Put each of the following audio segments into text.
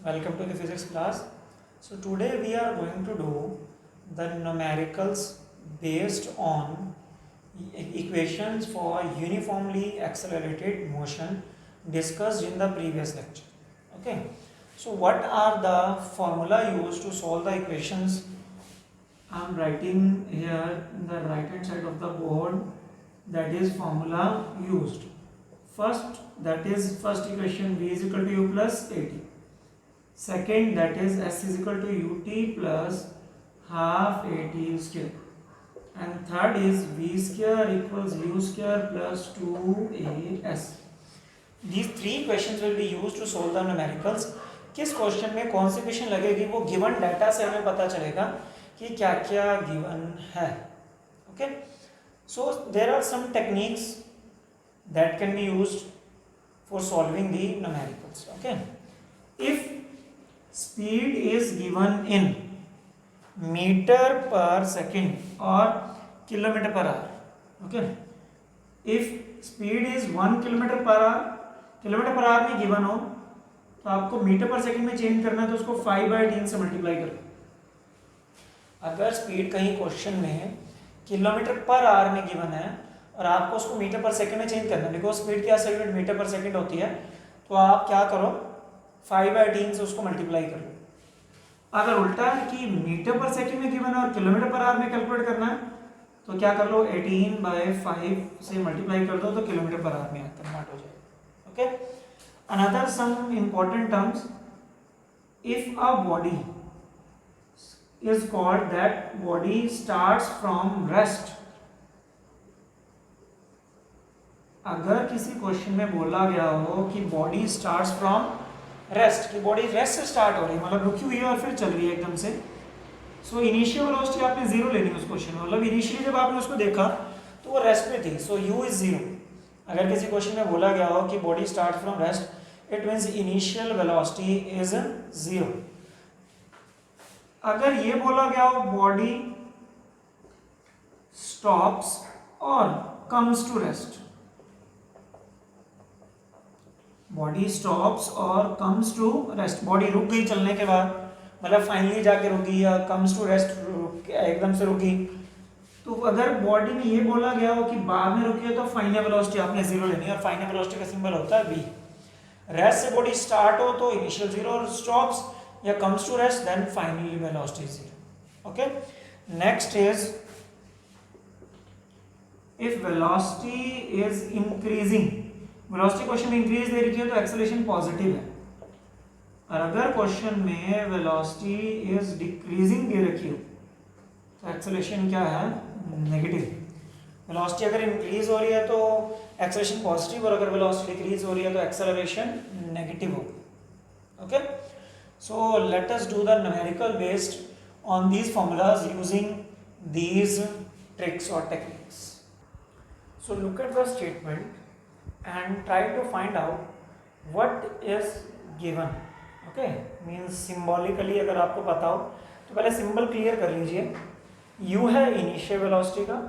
Welcome to the physics class. So today we are going to do the numericals based on equations for uniformly accelerated motion discussed in the previous lecture. Okay. So what are the formula used to solve the equations? I am writing here in the right hand side of the board, that is formula used. First, that is first equation, v is equal to u plus at. Second, that is s is equal to ut plus half at square. And third is v square equals u square plus 2as. These three equations will be used to solve the numericals. किस question में कौन सी equation लगेगी वो given data से हमें पता चलेगा कि क्या क्या गिवन है. Okay, so there are some techniques that can be used for solving the numericals. Okay, if speed is given in meter per second or kilometer per hour, okay, if speed is 1 kilometer per hour में given हो तो आपको metre per second में change करना है तो उसको 5/10 से मल्टीप्लाई करो. अगर स्पीड कहीं क्वेश्चन में किलोमीटर पर आवर में गिवन है और आपको उसको मीटर पर सेकंड में चेंज करना है, बिकॉज स्पीड की असली यूनिट मीटर पर सेकंड होती है, तो आप क्या करो 5/10 से उसको मल्टीप्लाई कर लो. अगर उल्टा है कि मीटर पर सेकंड में गिवन है और किलोमीटर पर आवर में कैलकुलेट करना है तो क्या कर लो 18/5 से मल्टीप्लाई कर दो तो किलोमीटर पर आवर में कन्वर्ट हो जाएगा. Okay, another some important terms, if a body is called that body starts from rest. अगर किसी क्वेश्चन में बोला गया हो कि बॉडी स्टार्ट्स फ्रॉम रेस्ट, कि बॉडी रेस्ट से स्टार्ट हो रही है, मतलब रुकी हुई है और फिर चल रही है एकदम से, सो इनिशियल वेलोसिटी आपने जीरो लेनी है उस क्वेश्चन में. मतलब इनिशियली जब आपने उसको देखा तो वो रेस्ट में थी, सो यू इज जीरो. अगर किसी क्वेश्चन में बोला गया हो कि body start from rest, it means initial velocity is zero. अगर ये बोला गया हो बॉडी स्टॉप्स और comes to rest, body stops और कम्स टू रेस्ट, बॉडी रुक गई चलने के बाद, मतलब फाइनली जाके रुकी, या कम्स टू रेस्ट एकदम से रुकी, तो अगर बॉडी में ये बोला गया हो कि बाद में रुकी है तो फाइनल वेलोसिटी आपने जीरो लेनी है, और फाइनल वेलोसिटी का सिंबल होता है v. रेस्ट से बॉडी स्टार्ट हो तो इनिशियल जीरो, और स्टॉप्स या comes to rest then finally velocity is zero. Okay, next is if velocity is increasing, velocity question में इंक्रीज दे रखी है तो एक्सेलरेशन पॉजिटिव है, और अगर क्वेश्चन में velocity is decreasing दे रखी हो तो एक्सेलरेशन क्या है, नेगेटिव. वेलोसिटी अगर इंक्रीज हो रही है तो एक्सेलरेशन पॉजिटिव, और अगर वेलोसिटी डिक्रीज हो रही है तो एक्सेलरेशन नेगेटिव होगा. Okay, so let us do the numerical based on these formulas using these tricks or techniques. So look at the statement and try to find out what is given. Okay, means symbolically अगर आपको पता हो तो पहले symbol clear कर लीजिए. u है initial velocity का,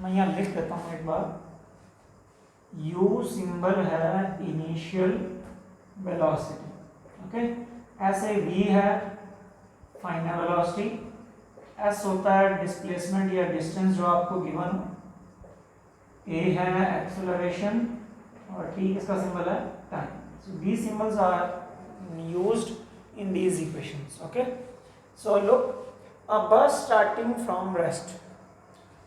मैं यहाँ लिख देता हूँ एक बार. u सिंबल है इनिशियल वेलोसिटी. ओके, ऐसे v है फाइनल वेलोसिटी, s होता है डिस्प्लेसमेंट या डिस्टेंस जो आपको गिवन हो, a है एक्सेलरेशन, और t इसका सिंबल है time. So these symbols are used in these equations. Okay, so look, a bus starting from rest.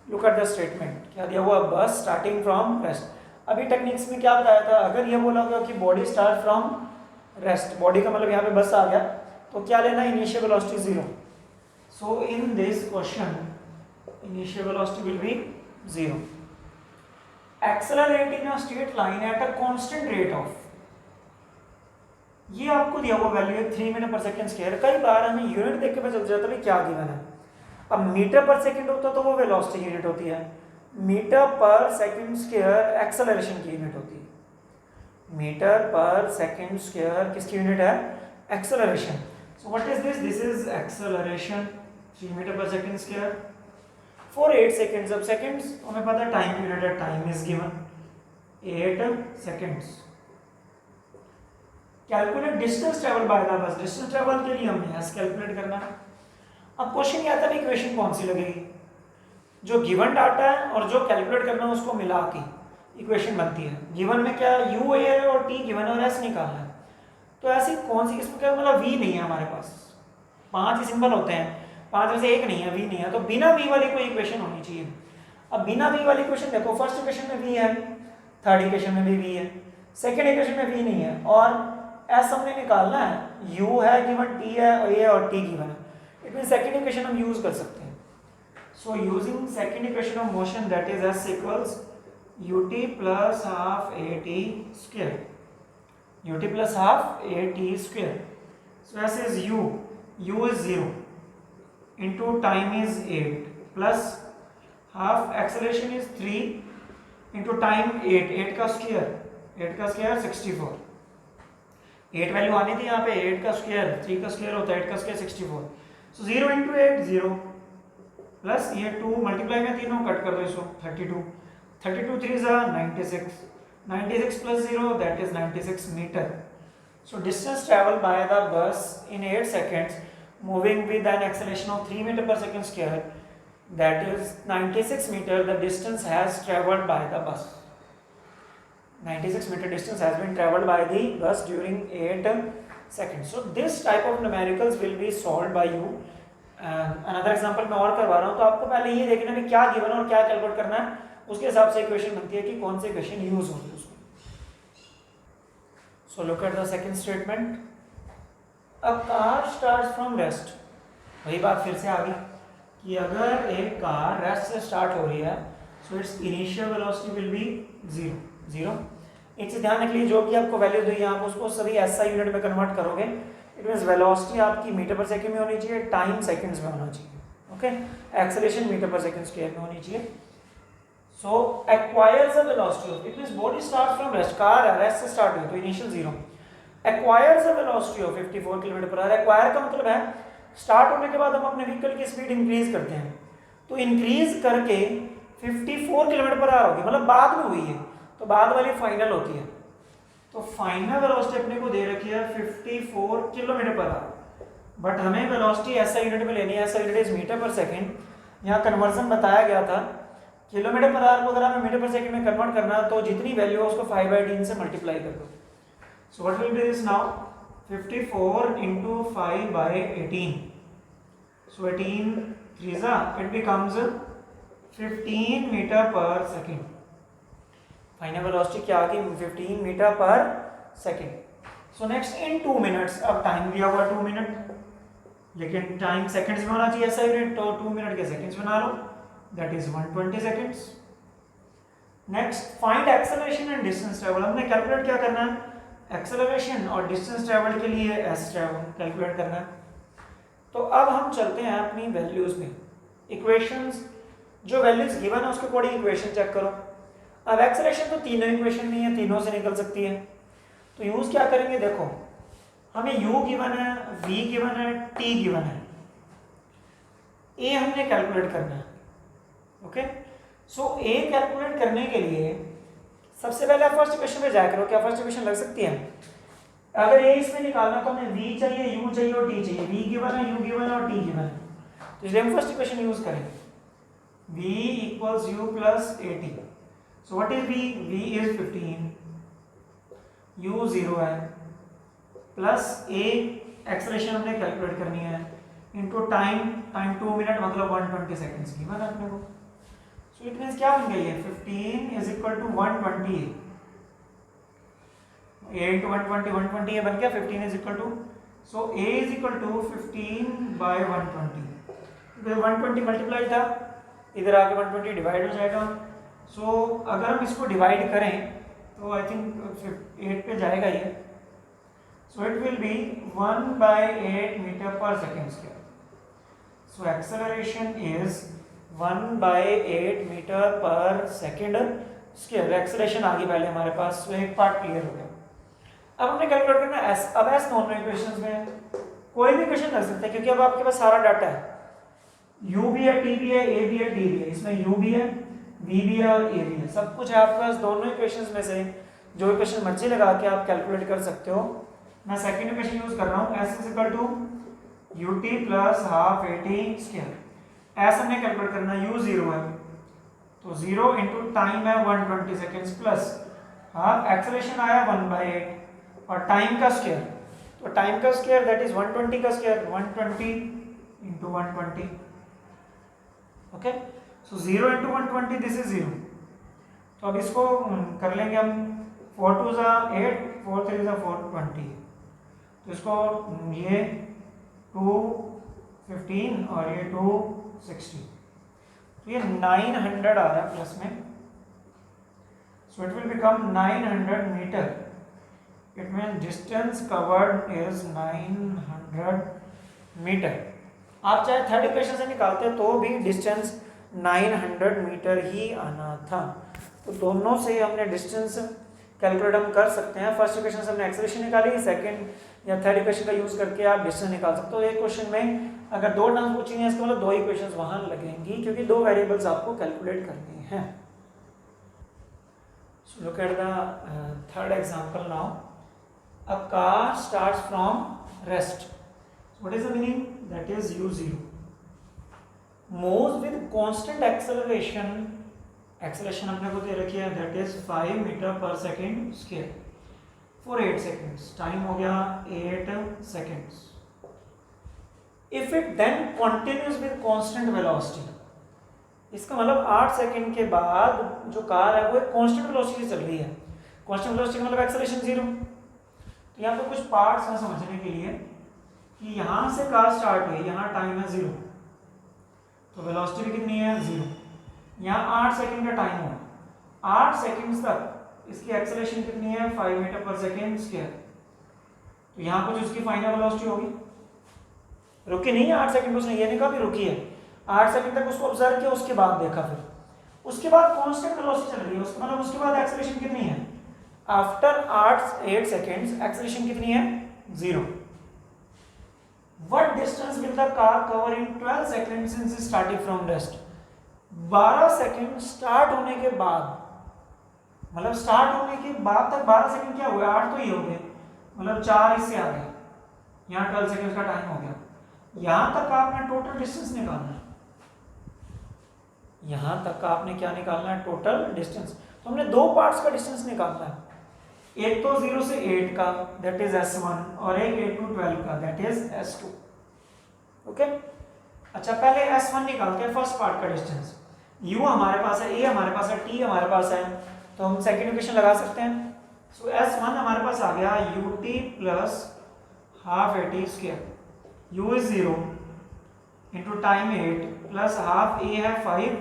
Look at the statement, क्या दिया हुआ, bus starting from rest. अभी टेक्निक्स में क्या बताया था, अगर ये बोला गया कि body start from rest, body का मतलब यहाँ पे बस आ गया, तो क्या लेना है, initial velocity zero. So in this question initial velocity will be zero. Accelerating a straight line at a constant rate of, ये आपको दिया हुआ वैल्यू है 3 मीटर पर सेकंड स्क्वायर. कई बार हमें यूनिट देख के पता चल जाता है क्या गिवन है. अब मीटर पर सेकंड होता तो वो वेलोसिटी यूनिट होती है, metre per second square acceleration की यूनिट होती है. मीटर पर सेकंड स्क्वायर किसकी यूनिट है, acceleration. So what is this, this is acceleration 3 metre per second square for 8 seconds. अब सेकंड्स हमें पता है टाइम की यूनिट है, time is given 8 seconds. Calculate distance travel by the bus, distance travel के लिए हमें एस कैलकुलेट करना है। अब क्वेश्चन ये आता है इक्वेशन कौन सी लगेगी, जो गिवन डाटा है और जो कैलकुलेट करना है उसको मिला के इक्वेशन बनती है। गिवन में क्या यू है और टी गिवन है और एस निकालना है। तो ऐसी कौन सी, इसमें क्या मतलब वी नहीं है हमारे पास, 5 ही सिंबल होते हैं, 5 में से एक नहीं है, वी नहीं है, तो बिना वी वाली कोई इक्वेशन होनी चाहिए। अब बिना वी वाली इक्वेशन देखो, फर्स्ट इक्वेशन में वी है, थर्ड इक्वेशन में भी वी है, सेकेंड इक्वेशन में वी नहीं है, और एस हमने निकालना है, यू है गिवन, टी है और ए और टी गिवन है, इट मीन सेकेंड इक्वेशन हम यूज कर सकते हैं। So using second equation of motion that is S equals ut plus half at square, ut plus half at square. So s is u is 0 into time is 8 plus half acceleration is 3 into time 8 का square 64, 8 value आनी थी यहाँ पे, 8 का square 3 का square होता है, 8 का स्क्वायर 64, so 0 into 8 0 प्लस ये 2 मल्टीप्लाई में तीनों कट कर दो इसको, 32 3 are 96 plus 0 that is 96 meter. So distance traveled by the bus in 8 seconds moving with an acceleration of 3 meter per second square, that is 96 meter the distance has traveled by the bus. 96 meter distance has been traveled by the bus during 8 seconds. So this type of numericals will be solved by you. Another example मैं और करवा रहा हूँ, तो आपको पहले ये देखना है क्या गिवन और क्या कैलकुलेट करना है, उसके हिसाब से इक्वेशन बनती है कि कौन सी इक्वेशन यूज होगी उसमें। So look at the second statement, a car starts from rest, वही बात फिर से आ गई कि अगर एक कार रेस्ट से स्टार्ट हो रही है so it's initial velocity will be 0। इससे ध्यान रख लीजिए जो भी आपको वैल्यू दी आप उसको सभी एसआई यूनिट में कन्वर्ट करोगे, इट मींस वेलोसिटी आपकी मीटर पर सेकंड में होनी चाहिए, टाइम सेकंड्स में होना चाहिए, okay, acceleration metre per second square में होनी चाहिए। So acquires a velocity of, it means body starts from rest, car rest से start हुई तो initial 0, acquires a velocity of 54 km/h। acquire का मतलब है start होने के बाद हम अपने व्हीकल की स्पीड इंक्रीज करते हैं, तो इंक्रीज करके 54 km/h होगी, मतलब बाद में हुई है तो बाद वाली फाइनल होती है, तो फाइनल वेलोसिटी अपने को दे रखी है 54 km/h, बट हमें वेलोसिटी ऐसा यूनिट में लेनी है, ऐसा यूनिट इज मीटर पर सेकेंड, यहाँ कन्वर्जन बताया गया था km/h को अगर हमें मीटर पर सेकंड में कन्वर्ट करना है तो जितनी वैल्यू है उसको 5/10 से मल्टीप्लाई कर दो। So what will be this now, 54 into 5/18, so 18 3s it becomes 15 meter per second, final velocity क्या आ गई 15 metre per second. So next in 2 minutes, अब टाइम दिया हुआ 2 मिनट, लेकिन टाइम सेकंड्स में होना चाहिए ऐसा यूनिट, तो 2 मिनट के सेकंड्स बना लो, that is 120 seconds. Next find acceleration and distance travel, हमने कैलकुलेट क्या करना है, एक्सेलरेशन और डिस्टेंस ट्रेवल के लिए एस ट्रेवल कैलकुलेट करना है। तो अब हम चलते हैं अपनी वैल्यूज में, इक्वेशंस जो वैल्यूज गिवन है उसके अकॉर्डिंग इक्वेशन चेक करो। अब एक्सेलरेशन तो तीनों इक्वेशन में है, तीनों से निकल सकती है, तो यूज क्या करेंगे, देखो हमें u गिवन है, v गिवन है, t गिवन है, a हमने कैलकुलेट करना है, ओके। सो ए कैलकुलेट करने के लिए सबसे पहले आप फर्स्ट इक्वेशन पे जाया करो, क्या फर्स्ट इक्वेशन लग सकती है, अगर ए इसमें निकालना तो हमें v चाहिए, u चाहिए और t चाहिए, v गिवन है, u गिवन है और t गिवन है, तो इसलिए हम फर्स्ट इक्वेशन यूज करेंगे, v equals u plus at। So what is v, v is 15, u 0 है, प्लस a एक्सेलरेशन हमने कैलकुलेट करनी है, इनटू टाइम 2 मिनट मतलब 120 सेकंड्स की गिवन अपने को। So it means क्या बन गई है, 15 is equal to 120, a into 120, 120 ये बन गया, 15 is equal to, so a is equal to 15 by 120, क्योंकि 120 मल्टीप्लाई था, इधर आके 120 डिवाइड हो जाएगा, so अगर हम इसको डिवाइड करें तो आई थिंक 8 पे जाएगा ये, so it will be 1 by 8 meter per second square, so acceleration is 1 by 8 metre पर सेकेंड स्क्वायर, एक्सेलरेशन आ गई पहले हमारे पास, तो एक पार्ट क्लियर हो गया। अब हमने कैलकुलेट करना है एस, अब एस दोनों इक्वेशंस में कोई भी इक्वेशन लग सकता है क्योंकि अब आपके पास सारा डाटा है, u भी है, t भी है, a भी है, t भी है, इसमें u भी है, v भी है और a भी है, सब कुछ है आपके पास, दोनों इक्वेशंस में से जो इक्वेशन मर्जी लगा के आप कैलकुलेट कर सकते हो मैं सेकंड इक्वेशन यूज कर रहा हूँ, s is equal to ut plus half at square. s हमने कैलकुलेट करना, u 0 है तो 0 इंटू टाइम है 120 सेकेंड्स प्लस हाफ एक्सेलरेशन आया 1/8 और टाइम का स्क्वायर, तो टाइम का स्क्वायर दैट इज 120 का square 120 into 120। Okay, so 0 into 120 this is 0। तो अब इसको कर लेंगे हम, 4 2 ज़ा 8, 4 3 ज़ा 420, तो इसको ये 215 और ये 260, तो ये 900 आ रहा है प्लस में, so it will become 900 metre. It mean distance covered is 900 metre. आप चाहे थर्ड इक्वेशन से निकालते तो भी डिस्टेंस 900 मीटर ही आना था। तो दोनों से हमने डिस्टेंस कैलकुलेट हम कर सकते हैं। फर्स्ट इक्वेशन से हमने एक्सेलरेशन निकाली, सेकंड या थर्ड इक्वेशन का यूज करके आप डिस्टेंस निकाल सकते हो। एक क्वेश्चन में अगर दो टर्म्स पूछी हैं इसका मतलब दो इक्वेशंस वहां लगेंगी क्योंकि दो वेरिएबल्स आपको कैलकुलेट करनी है। So look at the third example now. A car starts from rest. What is the meaning? That is u0. Moves with constant acceleration. Acceleration अपने को दे रखी है that is 5 मीटर पर second square for 8 seconds. Time हो गया 8 seconds. If it then continues with constant velocity. इसका मतलब 8 second के बाद जो कार है वो एक कांस्टेंट वेलोसिटी से चल रही है। कांस्टेंट वेलोसिटी मतलब एक्सेलरेशन 0। यहाँ पे कुछ पार्ट्स हैं समझने के लिए कि यहाँ से कार स्टार्ट हुई, यहाँ टाइम है 0 तो वेलोसिटी भी कितनी है 0। यहाँ 8 सेकंड का टाइम हुआ, 8 सेकंड्स तक इसकी एक्सेलरेशन कितनी है 5 मीटर पर सेकेंड स्क्वायर। तो यहाँ कुछ उसकी फाइनल वेलोसिटी होगी, रुकी नहीं है 8 सेकंड, उसने ये नहीं कहा भी रुकी है, 8 सेकंड तक उसको ऑब्जर्व किया, उसके बाद देखा, फिर उसके बाद कांस्टेंट वेलोसिटी चल रही है, उसका मतलब उसके बाद एक्सेलरेशन कितनी है आफ्टर 8 सेकेंड्स एक्सेलरेशन कितनी है 0। What distance will the car cover in 12 seconds since starting from rest? 12 second start होने के बाद, मतलब स्टार्ट होने के बाद तक 12 सेकेंड क्या हुआ, 8 तो ही हो गए, मतलब 4 इससे आ गए, यहाँ 12 सेकेंड का टाइम हो गया। यहां तक आपने टोटल डिस्टेंस निकालना है, यहां तक आपने क्या निकालना है टोटल डिस्टेंस। तो हमने दो पार्ट्स का डिस्टेंस निकालना है, एक तो 0 से 8 का दैट इज s1 और एक 8 to 12 का दैट इज s2। ओके, अच्छा पहले s1 निकालते हैं, फर्स्ट पार्ट का डिस्टेंस। u हमारे पास है, a हमारे पास है, t हमारे पास है, तो हम सेकंड इक्वेशन लगा सकते हैं। सो s1 हमारे पास आ गया ut plus half at square, u is 0 into time 8 plus half a है 5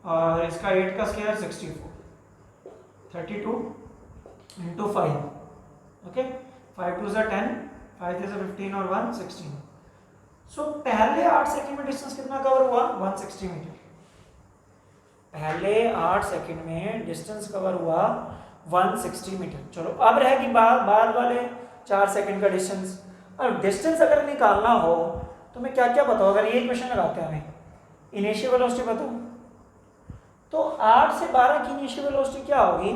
और इसका 8 का स्क्वायर 64, 32 इंटू 5। ओके, 5 2 ज़ा 10, 5 3 ज़ा 15 और 1 16। सो पहले 8 सेकंड में डिस्टेंस कितना कवर हुआ 160 मीटर। पहले 8 सेकंड में डिस्टेंस कवर हुआ 160 मीटर। चलो अब रहेगी बाद वाले 4 सेकंड का डिस्टेंस। अब डिस्टेंस अगर निकालना हो तो मैं क्या क्या बताऊँ, अगर ये क्वेश्चन लगाते हैं हमें इनिशियल वेलोसिटी बताऊँ तो 8 से 12 की इनिशियल वेलोसिटी क्या होगी,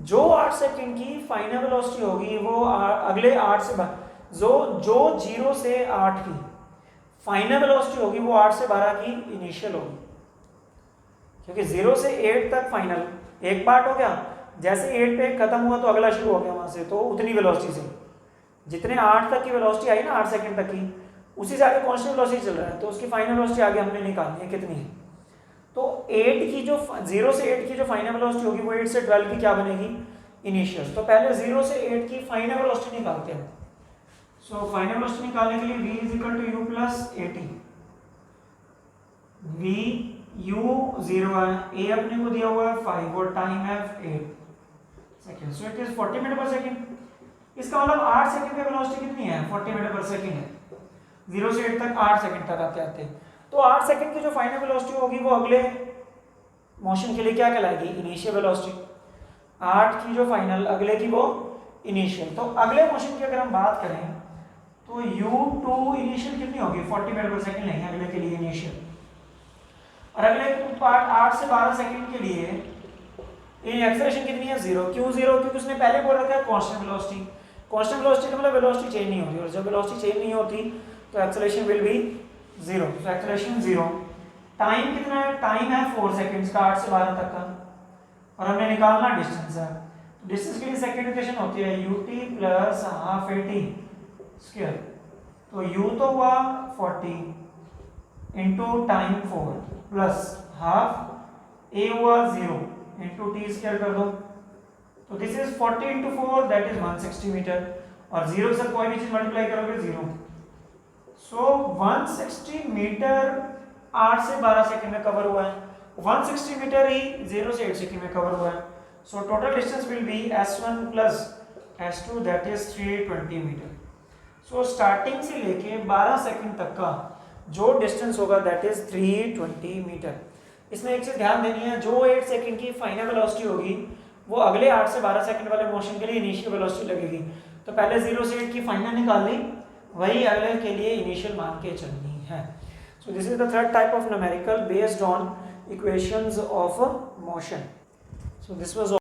जो 8 सेकंड की फाइनल वेलोसिटी होगी वो अगले 8 से 12 जो 0 से 8 की फाइनल वेलोसिटी होगी वो 8 से 12 की इनिशियल होगी, क्योंकि 0 से 8 तक फाइनल एक पार्ट हो गया, जैसे 8 पे खत्म हुआ तो अगला शुरू हो गया वहां से, तो उतनी वेलोसिटी से जितने 8 तक की वेलोसिटी आई ना 8 सेकंड तक की, उसी से आगे कांस्टेंट वेलोसिटी चल रहा है, तो उसकी फाइनल वेलोसिटी आगे हमने निकालनी है कितनी है। तो 8 की जो 0 से 8 की जो फाइनल वेलोसिटी होगी वो 8 से 12 की क्या बनेगी इनिशियल। तो पहले 0 से 8 की फाइनल वेलोसिटी निकालते हैं। सो फाइनल वेलोसिटी निकालने के लिए v is equal to u plus at। v u 0 है, a अपने को दिया हुआ है 5 और टाइम है 8 second, so it is 40 metre per second. इसका मतलब 8 सेकंड की वेलोसिटी कितनी है 40 मीटर पर सेकंड है, 0 से 8 तक 8 सेकंड तक आते आते, तो 8 सेकंड की जो फाइनल वेलोसिटी होगी वो अगले मोशन के लिए क्या कहलाएगी इनिशियल वेलोसिटी। 8 की जो फाइनल अगले की वो इनिशियल। तो अगले मोशन की अगर हम बात करें तो u2 इनिशियल कितनी होगी 40 मीटर पर सेकंड लेंगे अगले के लिए इनिशियल, और अगले पार्ट 8 से 12 सेकंड के लिए एक्सेलरेशन कितनी है 0। क्यों 0, क्योंकि उसने पहले बोल रखा है कांस्टेंट वेलोसिटी, कांस्टेंट वेलोसिटी का मतलब वेलोसिटी चेंज नहीं होती, और जब वेलोसिटी चेंज नहीं होती तो एक्सेलरेशन विल बी 0, तो एक्सेलरेशन 0। टाइम कितना है, टाइम है 4 सेकंड्स का, 8 से 12 तक का, और हमने निकालना डिस्टेंस है। डिस्टेंस के लिए सेकंड इक्वेशन होती है ut plus half at square, तो u तो हुआ 40 into time 4 plus half a हुआ 0 इंटू टी स्क्वायर कर दो, तो this is 40 into 4 that is 160 metre, और 0 से कोई भी चीज मल्टीप्लाई करोगे 0, सो 160 मीटर 8 से 12 सेकंड में कवर हुआ है, 160 मीटर ही 0 से 8 सेकंड में कवर हुआ है। So total distance will be s1 plus s2 that is 320 metre. So starting से लेके 12 सेकंड तक का जो डिस्टेंस होगा दैट इज 320 मीटर। इसमें एक चीज ध्यान देनी है, जो 8 सेकंड की फाइनल वेलोसिटी होगी वो अगले 8 से 12 सेकंड वाले मोशन के लिए इनिशियल वेलोसिटी लगेगी, तो पहले 0 से 8 की फाइनल निकाल ली, वही अगले के लिए इनिशियल मान के चलनी है। So this is the third type of numerical based on equations of motion. So this was all.